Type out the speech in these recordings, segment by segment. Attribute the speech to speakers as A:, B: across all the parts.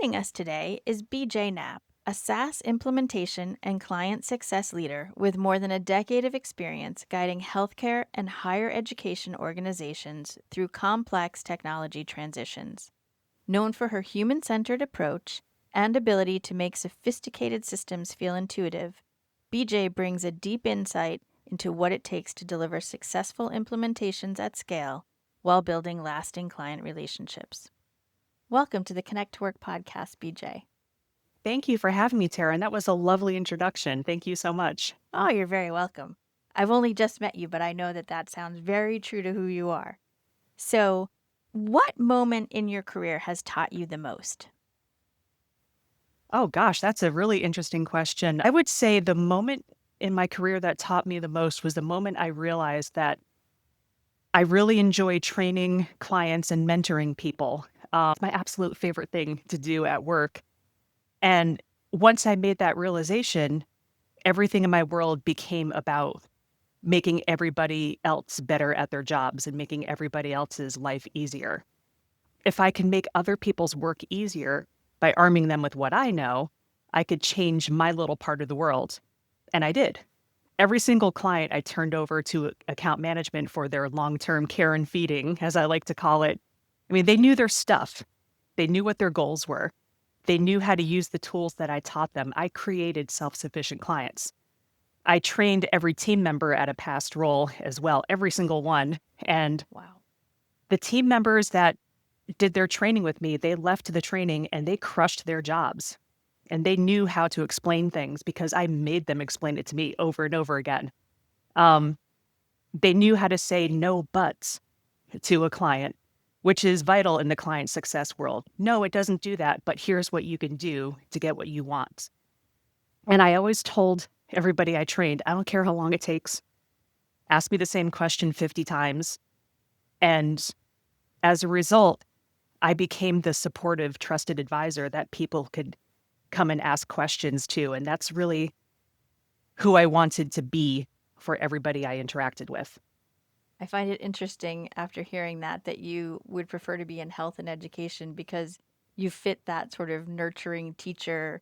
A: Joining us today is BJ Knapp, a SaaS implementation and client success leader with more than a decade of experience guiding healthcare and higher education organizations through complex technology transitions. Known for her human-centered approach and ability to make sophisticated systems feel intuitive, BJ brings a deep insight into what it takes to deliver successful implementations at scale while building lasting client relationships. Welcome to the ConnectToWork podcast, BJ.
B: Thank you for having me, Tara. And that was a lovely introduction. Thank you so much.
A: Oh, you're very welcome. I've only just met you, but I know that sounds very true to who you are. So, what moment in your career has taught you the most?
B: Oh, gosh, that's a really interesting question. I would say the moment in my career that taught me the most was the moment I realized that I really enjoy training clients and mentoring people. It's my absolute favorite thing to do at work. And once I made that realization, everything in my world became about making everybody else better at their jobs and making everybody else's life easier. If I can make other people's work easier by arming them with what I know, I could change my little part of the world. And I did. Every single client I turned over to account management for their long-term care and feeding, as I like to call it. I mean, they knew their stuff. They knew what their goals were. They knew how to use the tools that I taught them. I created self-sufficient clients. I trained every team member at a past role as well, every single one. And
A: Wow.
B: the team members that did their training with me, they left the training and they crushed their jobs. And they knew how to explain things because I made them explain it to me over and over again. Um, they knew how to say no buts to a client, which is vital in the client success world. No, it doesn't do that, but here's what you can do to get what you want. And I always told everybody I trained, I don't care how long it takes. Ask me the same question 50 times. And as a result, I became the supportive, trusted advisor that people could come and ask questions to. And that's really who I wanted to be for everybody I interacted with.
A: I find it interesting after hearing that you would prefer to be in health and education because you fit that sort of nurturing teacher,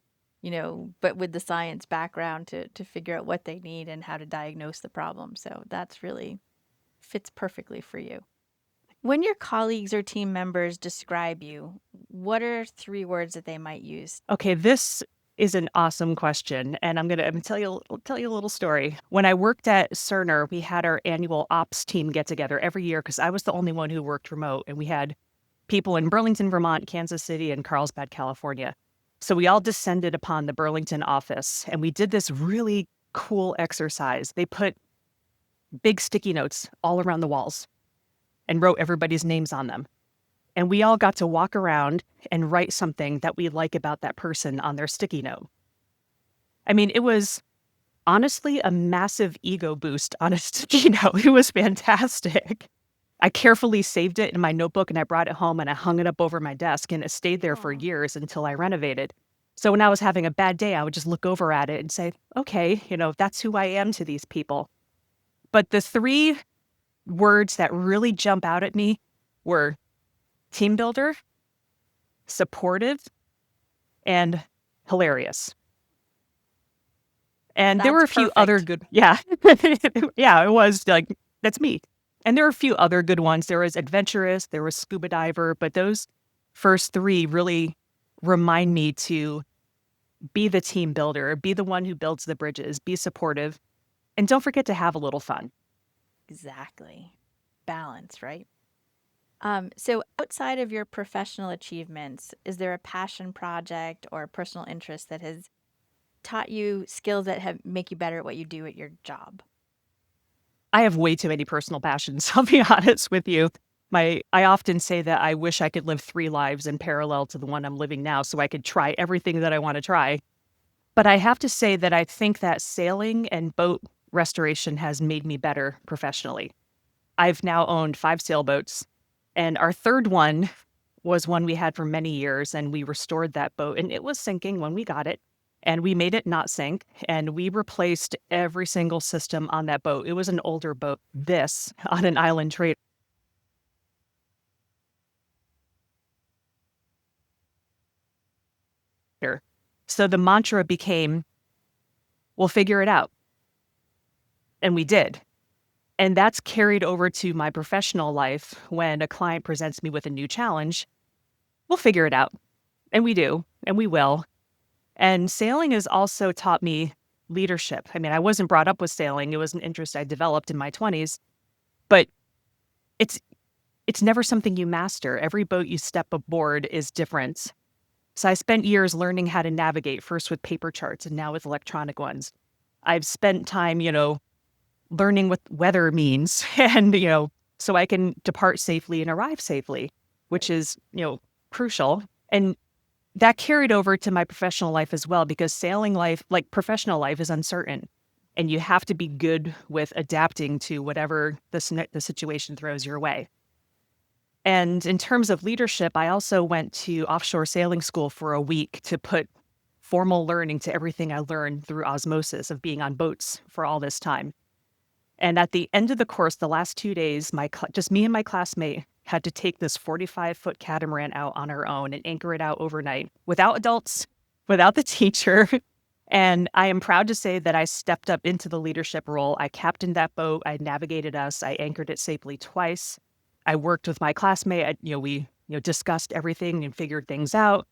A: but with the science background to figure out what they need and how to diagnose the problem. So that's really fits perfectly for you. When your colleagues or team members describe you, what are three words that they might use?
B: Okay, this is an awesome question, and I'm gonna tell you a little story. When I worked at Cerner, we had our annual ops team get together every year because I was the only one who worked remote, and we had people in Burlington, Vermont, Kansas City, and Carlsbad, California. So we all descended upon the Burlington office, and we did this really cool exercise. They put big sticky notes all around the walls and wrote everybody's names on them. And we all got to walk around and write something that we like about that person on their sticky note. I mean, it was honestly a massive ego boost on a sticky note. It was fantastic. I carefully saved it in my notebook and I brought it home and I hung it up over my desk and it stayed there for
A: Aw.
B: years until I renovated. So when I was having a bad day, I would just look over at it and say, okay, that's who I am to these people. But the three words that really jump out at me were team builder, supportive, and hilarious. And there were
A: That's
B: a few other
A: perfect.
B: good, yeah. Yeah, it was like, that's me. And there were a few other good ones. There was adventurous, there was scuba diver, but those first three really remind me to be the team builder, be the one who builds the bridges, be supportive, and don't forget to have a little fun.
A: Exactly. Balance, right? So outside of your professional achievements, is there a passion project or a personal interest that has taught you skills that have make you better at what you do at your job?
B: I have way too many personal passions, I'll be honest with you. I often say that I wish I could live 3 lives in parallel to the one I'm living now so I could try everything that I wanna try. But I have to say that I think that sailing and boat restoration has made me better professionally. I've now owned 5 sailboats, and our 3rd one was one we had for many years, and we restored that boat, and it was sinking when we got it, and we made it not sink, and we replaced every single system on that boat. It was an older boat, this on an island trade. So the mantra became, we'll figure it out. And we did. And that's carried over to my professional life. When a client presents me with a new challenge, we'll figure it out. And we do, and we will. And sailing has also taught me leadership. I mean, I wasn't brought up with sailing. It was an interest I developed in my 20s, but it's it's never something you master. Every boat you step aboard is different. So I spent years learning how to navigate, first with paper charts and now with electronic ones. I've spent time, learning what weather means and, so I can depart safely and arrive safely, which
A: Right.
B: is, crucial. And that carried over to my professional life as well, because sailing life, like professional life, is uncertain. And you have to be good with adapting to whatever the situation throws your way. And in terms of leadership, I also went to offshore sailing school for a week to put formal learning to everything I learned through osmosis of being on boats for all this time. And at the end of the course, the last 2 days, just me and my classmate had to take this 45-foot catamaran out on our own and anchor it out overnight without adults, without the teacher. And I am proud to say that I stepped up into the leadership role. I captained that boat. I navigated us. I anchored it safely twice. I worked with my classmate. We discussed everything and figured things out.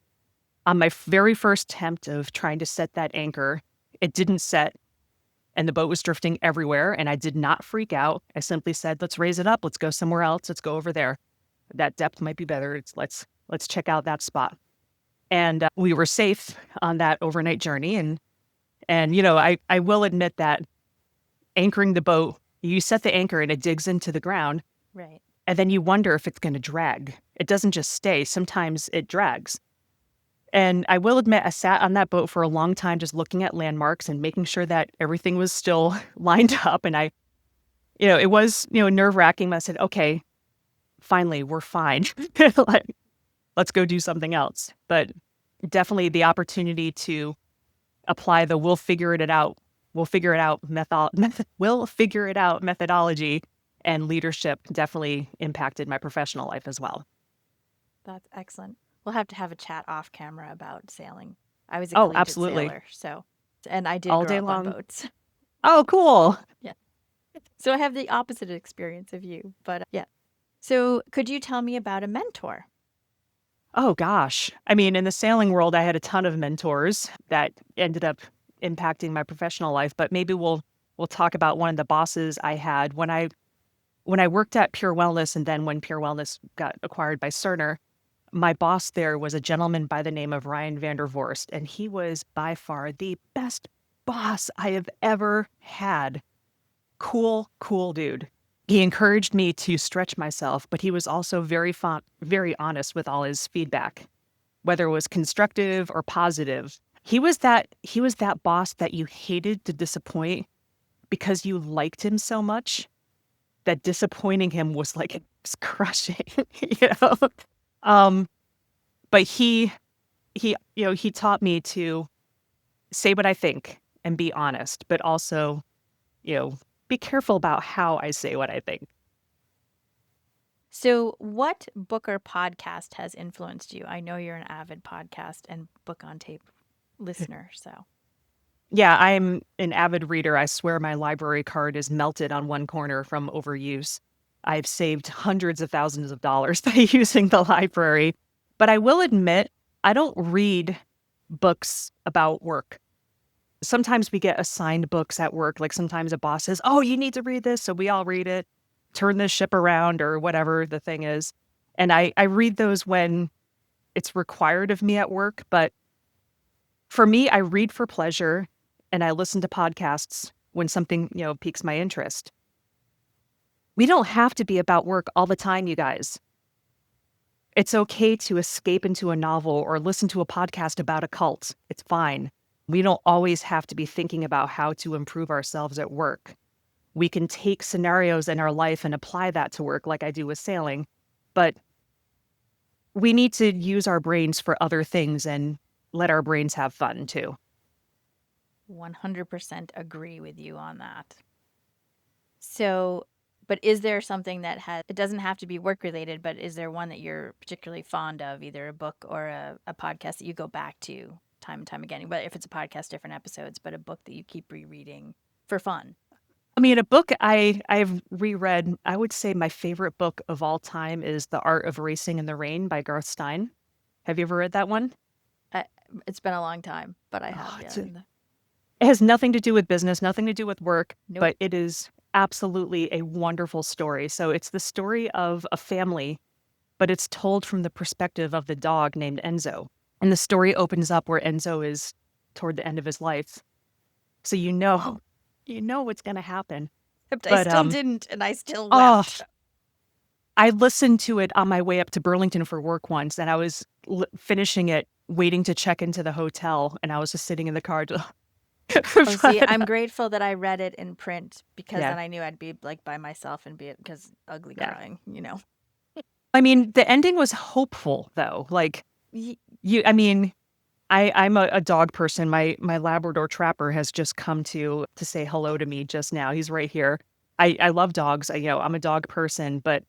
B: On my very first attempt of trying to set that anchor, it didn't set and the boat was drifting everywhere, and I did not freak out. I simply said, "Let's raise it up. Let's go somewhere else. Let's go over there. That depth might be better. Let's check out that spot." And we were safe on that overnight journey. And I will admit that anchoring the boat, you set the anchor and it digs into the ground,
A: Right.
B: and then you wonder if it's going to drag. It doesn't just stay. Sometimes it drags. And I will admit, I sat on that boat for a long time, just looking at landmarks and making sure that everything was still lined up. And it was, nerve wracking. I said, okay, finally, we're fine. Like, let's go do something else. But definitely the opportunity to apply the we'll figure it out we'll figure it out methodology and leadership definitely impacted my professional life as well.
A: That's excellent. We'll have to have a chat off camera about sailing. I was a
B: Oh,
A: collegiate
B: absolutely.
A: sailor, and I did
B: All
A: grow
B: day
A: up on
B: long.
A: boats.
B: Oh, cool.
A: Yeah. So I have the opposite experience of you, but yeah. So could you tell me about a mentor?
B: Oh gosh. I mean, in the sailing world, I had a ton of mentors that ended up impacting my professional life, but maybe we'll talk about one of the bosses I had when I worked at Pure Wellness, and then when Pure Wellness got acquired by Cerner. My boss there was a gentleman by the name of Ryan Vandervorst, and he was by far the best boss I have ever had. Cool, cool dude. He encouraged me to stretch myself, but he was also very honest with all his feedback, whether it was constructive or positive. He was that boss that you hated to disappoint because you liked him so much that disappointing him was like it was crushing, you know. Um, but he taught me to say what I think and be honest, but also, you know, be careful about how I say what I think.
A: So, what book or podcast has influenced you? I know you're an avid podcast and book on tape listener, so.
B: Yeah, I'm an avid reader. I swear my library card is melted on one corner from overuse. I've saved hundreds of thousands of dollars by using the library. But I will admit, I don't read books about work. Sometimes we get assigned books at work. Like sometimes a boss says, "Oh, you need to read this." So we all read it, turn this ship around, or whatever the thing is. And I read those when it's required of me at work. But for me, I read for pleasure and I listen to podcasts when something, piques my interest. We don't have to be about work all the time, you guys. It's okay to escape into a novel or listen to a podcast about a cult. It's fine. We don't always have to be thinking about how to improve ourselves at work. We can take scenarios in our life and apply that to work, like I do with sailing. But we need to use our brains for other things and let our brains have fun too.
A: 100% agree with you on that. So, but is there something that it doesn't have to be work related, but is there one that you're particularly fond of, either a book or a podcast that you go back to time and time again. But if it's a podcast, different episodes, but a book that you keep rereading for fun.
B: I mean, a book I've reread, I would say my favorite book of all time is The Art of Racing in the Rain by Garth Stein. Have you ever read that one?
A: I, it's been a long time, but I have,
B: Oh,
A: yeah.
B: it has nothing to do with business, nothing to do with work,
A: Nope.
B: but it is absolutely a wonderful story. So it's the story of a family, but it's told from the perspective of the dog named Enzo. And the story opens up where Enzo is toward the end of his life. So you know what's going to happen.
A: Except I
B: But
A: still didn't, and I still
B: oh,
A: wept.
B: I listened to it on my way up to Burlington for work once, and I was finishing it, waiting to check into the hotel, and I was just sitting in the car.
A: Oh, see, I'm grateful that I read it in print because
B: Yeah,
A: then I knew I'd be like by myself and be it because ugly
B: yeah.
A: crying,
B: I mean, the ending was hopeful, though. Like
A: Ye-
B: I mean, I'm a dog person. My Labrador Trapper has just come to say hello to me just now. He's right here. I love dogs. I'm a dog person, but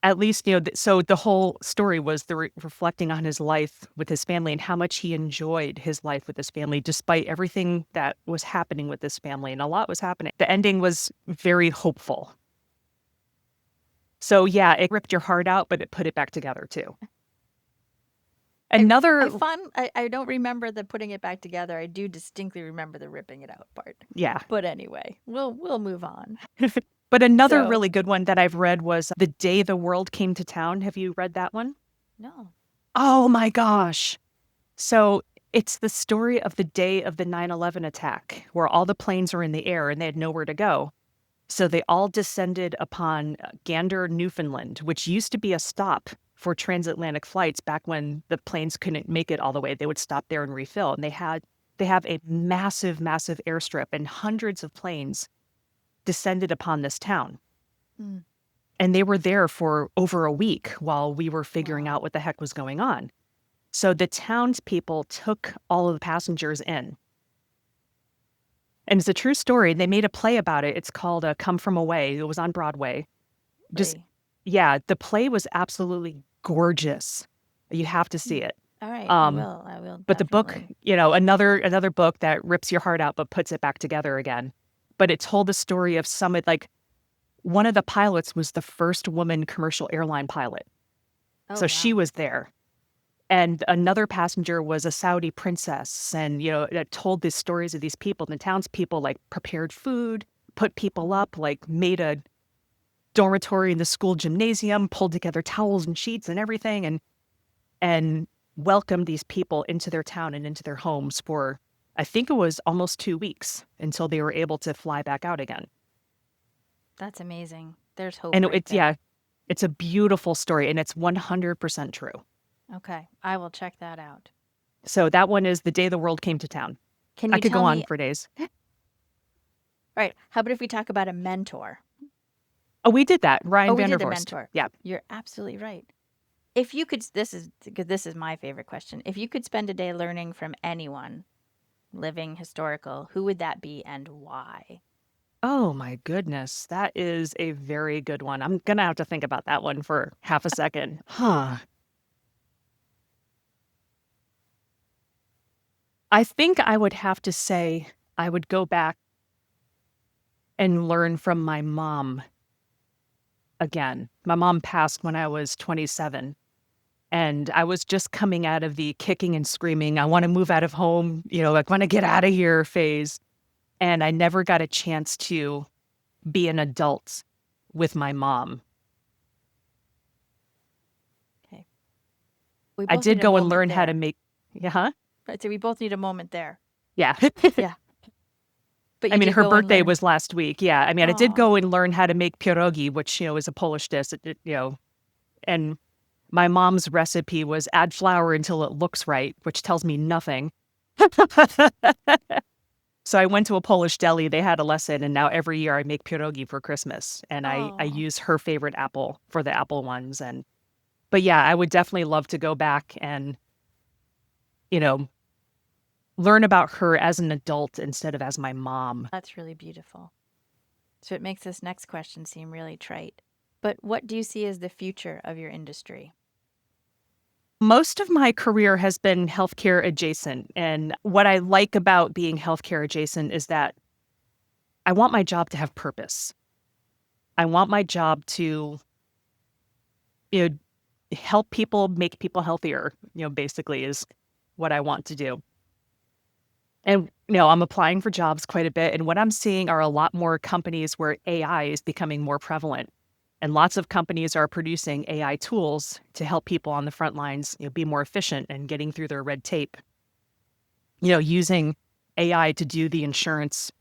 B: at least, so the whole story was reflecting on his life with his family and how much he enjoyed his life with his family, despite everything that was happening with his family. And a lot was happening. The ending was very hopeful. So yeah, it ripped your heart out, but it put it back together too.
A: I
B: Another,
A: find I don't remember the putting it back together. I do distinctly remember the ripping it out part.
B: yeah.
A: But anyway, we'll move on.
B: But another
A: So
B: really good one that I've read was The Day the World Came to Town. Have you read that one?
A: no.
B: Oh my gosh. So it's the story of the day of the 9/11 attack, where all the planes were in the air and they had nowhere to go. So they all descended upon Gander, Newfoundland, which used to be a stop for transatlantic flights back when the planes couldn't make it all the way. They would stop there and refill. And they have a massive, massive airstrip, and hundreds of planes descended upon this town.
A: Mm,
B: And they were there for over a week while we were figuring
A: wow.
B: out what the heck was going on. So the townspeople took all of the passengers in. And it's a true story. They made a play about it. It's called Come From Away. It was on Broadway. Just,
A: Really?
B: yeah, the play was absolutely gorgeous. You have to see
A: Hmm.
B: it.
A: All right, I
B: Um,
A: will. I will
B: but the book,
A: definitely.
B: another book that rips your heart out but puts it back together again. But it told the story of like one of the pilots was the first woman commercial airline pilot.
A: Oh,
B: So she
A: wow.
B: was there. And another passenger was a Saudi princess. And, it told these stories of these people. And the townspeople like prepared food, put people
A: Mhm.
B: up, like made a dormitory in the school gymnasium, pulled together towels and sheets and everything, and welcomed these people into their town and into their homes for, I think it was almost 2 weeks until they were able to fly back out again.
A: That's amazing. There's hope
B: And
A: right
B: yeah,
A: there.
B: it's a beautiful story and it's 100% true.
A: Okay, I will check that out.
B: So that one is The Day the World Came to Town.
A: Can
B: I
A: you
B: could
A: tell
B: go on
A: me,
B: for days.
A: all right, how about if we talk about a mentor?
B: Oh, we did that.
A: Oh,
B: Ryan
A: we did the
B: Vandervorst.
A: mentor.
B: Yeah.
A: You're absolutely right. If you could, this is my favorite question. If you could spend a day learning from anyone, living, historical, who would that be and why?
B: Oh my goodness. That is a very good one. I'm gonna have to think about that one for half a second. Huh. I think I would have to say I would go back and learn from my mom again. My mom passed when I was 27. And I was just coming out of the kicking and screaming, I want to move out of home, like want to get out of here phase. And I never got a chance to be an adult with my mom.
A: Okay. We
B: I
A: both
B: did
A: need a
B: go and
A: moment
B: learn how to
A: there.
B: make, yeah, huh?
A: Right, so we both need a moment there.
B: Yeah.
A: Yeah. But
B: I
A: you
B: mean,
A: did
B: her
A: go and
B: birthday
A: learn.
B: was last week. Yeah. I mean, I did
A: Oh,
B: go and learn how to make pierogi, which, is a Polish dish, and my mom's recipe was add flour until it looks right, which tells me nothing. So I went to a Polish deli, they had a lesson, and now every year I make pierogi for Christmas, and I
A: oh,
B: use her favorite apple for the apple ones, but yeah, I would definitely love to go back and, you know, learn about her as an adult instead of as my mom.
A: that's really beautiful. So it makes this next question seem really trite. But what do you see as the future of your industry?
B: Most of my career has been healthcare adjacent. And what I like about being healthcare adjacent is that I want my job to have purpose. I want my job to, you know, help people, make people healthier, basically is what I want to do. And, I'm applying for jobs quite a bit. And what I'm seeing are a lot more companies where AI is becoming more prevalent. And lots of companies are producing AI tools to help people on the front lines, be more efficient and getting through their red tape, using AI to do the insurance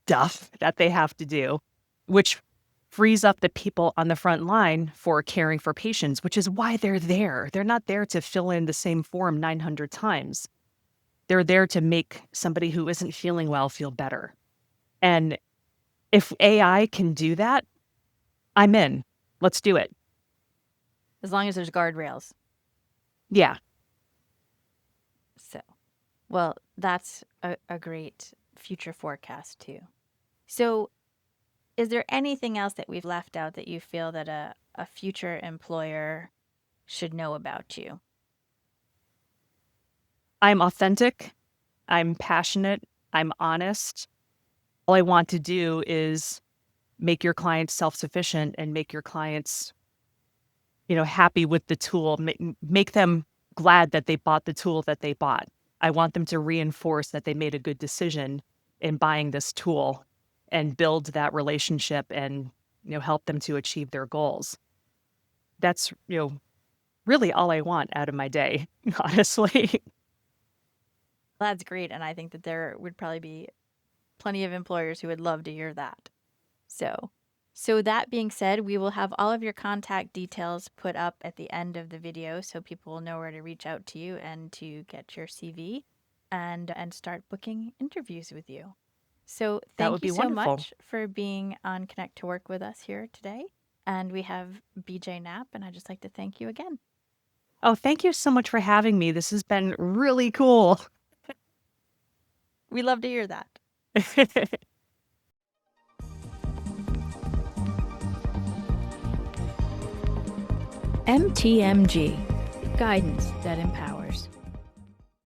B: stuff that they have to do, which frees up the people on the front line for caring for patients, which is why they're there. They're not there to fill in the same form 900 times. They're there to make somebody who isn't feeling well feel better. And if AI can do that, I'm in. Let's do it.
A: As long as there's guardrails.
B: Yeah.
A: So, well, that's a great future forecast too. So, is there anything else that we've left out that you feel that a future employer should know about you?
B: I'm authentic. I'm passionate. I'm honest. All I want to do is make your clients self-sufficient and make your clients, happy with the tool, make them glad that they bought the tool that they bought. I want them to reinforce that they made a good decision in buying this tool and build that relationship and, help them to achieve their goals. That's, really all I want out of my day, honestly.
A: That's great. And I think that there would probably be plenty of employers who would love to hear that. So that being said, we will have all of your contact details put up at the end of the video so people will know where to reach out to you and to get your CV and start booking interviews with you. So
B: That would
A: thank you
B: be
A: so
B: wonderful.
A: much for being on Connect to Work with us here today. And we have BJ Knapp, and I'd just like to thank you again.
B: Oh, thank you so much for having me. This has been really cool.
A: We love to hear that. MTMG, guidance that empowers.